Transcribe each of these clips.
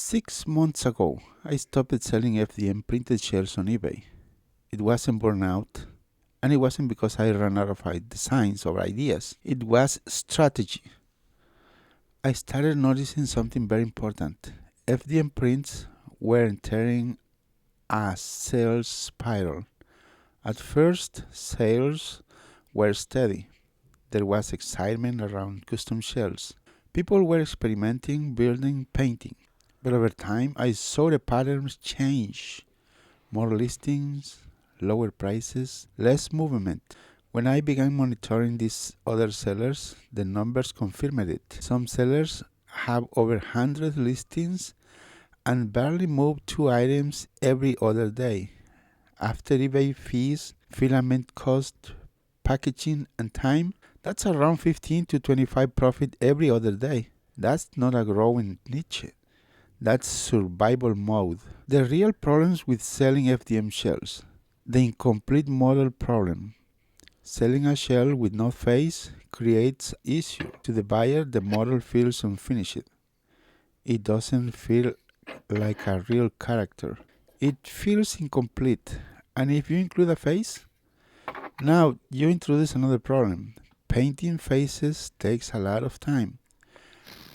6 months ago, I stopped selling FDM printed shells on eBay. It wasn't burnout, and it wasn't because I ran out of designs or ideas. It was strategy. I started noticing something very important. FDM prints were entering a sales spiral. At first, sales were steady. There was excitement around custom shells. People were experimenting, building, painting. But over time, I saw the patterns change. More listings, lower prices, less movement. When I began monitoring these other sellers, the numbers confirmed it. Some sellers have over 100 listings and barely move 2 items every other day. After eBay fees, filament cost, packaging, and time, that's around 15 to 25 profit every other day. That's not a growing niche. That's survival mode. The real problems with selling FDM shells. The incomplete model problem. Selling a shell with no face creates issue. To the buyer, the model feels unfinished. It doesn't feel like a real character. It feels incomplete. And if you include a face, now you introduce another problem. Painting faces takes a lot of time.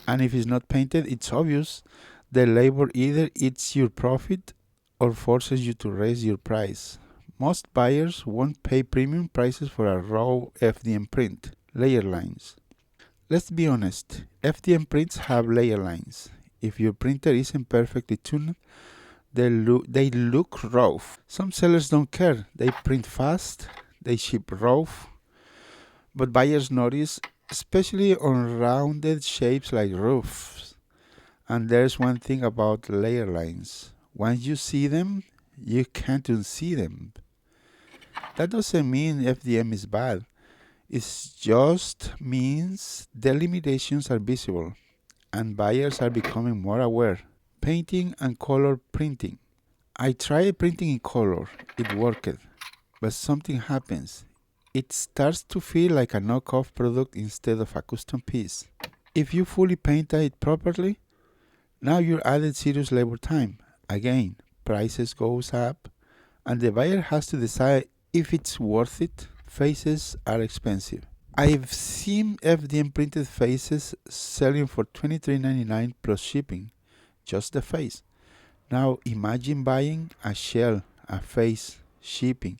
And if it's not painted, it's obvious the labor either eats your profit or forces you to raise your price. Most buyers won't pay premium prices for a raw FDM print. Layer lines. Let's be honest, FDM prints have layer lines. If your printer isn't perfectly tuned, they look rough. Some sellers don't care. They print fast, they ship rough. But buyers notice, especially on rounded shapes like roofs. And there's one thing about layer lines. Once you see them, you can't unsee them. That doesn't mean FDM is bad. It just means the limitations are visible, and buyers are becoming more aware. Painting and color printing. I tried printing in color. It worked. But something happens. It starts to feel like a knockoff product instead of a custom piece. If you fully paint it properly, now you're added serious labor time. Again, prices goes up, and the buyer has to decide if it's worth it. Faces are expensive. I've seen FDM printed faces selling for $23.99 plus shipping, just the face. Now imagine buying a shell, a face, shipping.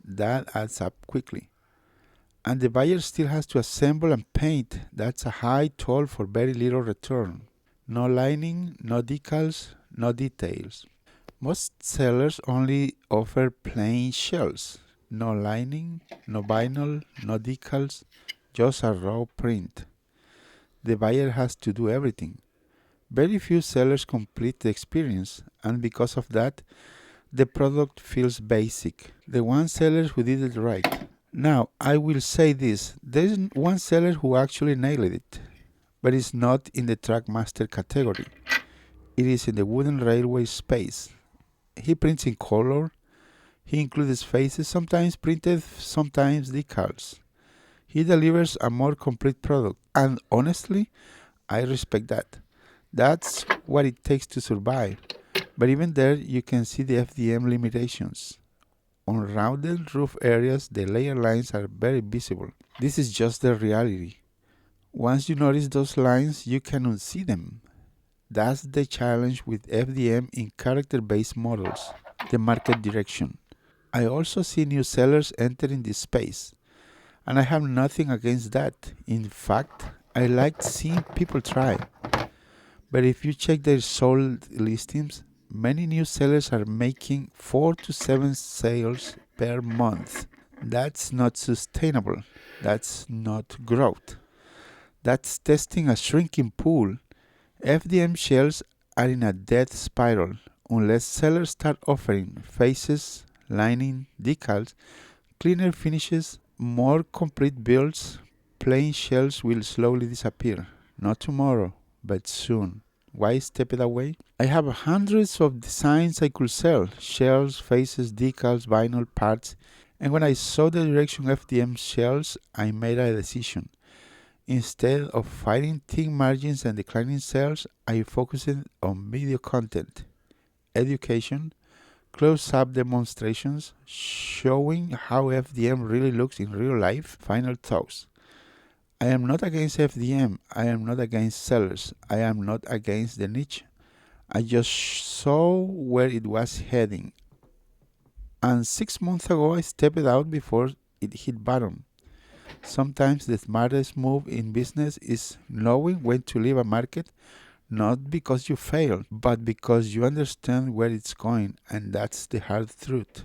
That adds up quickly. And the buyer still has to assemble and paint. That's a high toll for very little return. No lining, no decals, no details. Most sellers only offer plain shells. No lining, no vinyl, no decals, just a raw print. The buyer has to do everything. Very few sellers complete the experience, and because of that, the product feels basic. The one seller who did it right. Now, I will say this. There is one seller who actually nailed it, but it's not in the Trackmaster category. It is in the wooden railway space. He prints in color. He includes faces, sometimes printed, sometimes decals. He delivers a more complete product, and honestly, I respect that. That's what it takes to survive. But even there, you can see the FDM limitations. On rounded roof areas, the layer lines are very visible. This is just the reality. Once you notice those lines, you can unsee them. That's the challenge with FDM in character-based models, the market direction. I also see new sellers entering this space, and I have nothing against that. In fact, I like seeing people try. But if you check their sold listings, many new sellers are making 4 to 7 sales per month. That's not sustainable. That's not growth. That's testing a shrinking pool. FDM shells are in a death spiral. Unless sellers start offering faces, lining, decals, cleaner finishes, more complete builds, plain shells will slowly disappear. Not tomorrow, but soon. Why step it away? I have hundreds of designs I could sell. Shells, faces, decals, vinyl, parts. And when I saw the direction FDM shells, I made a decision. Instead of fighting thin margins and declining sales, I focused on video content, education, close-up demonstrations showing how FDM really looks in real life. Final thoughts. I am not against FDM. I am not against sellers. I am not against the niche. I just saw where it was heading. And 6 months ago, I stepped out before it hit bottom. Sometimes the smartest move in business is knowing when to leave a market, not because you failed, but because you understand where it's going, and that's the hard truth.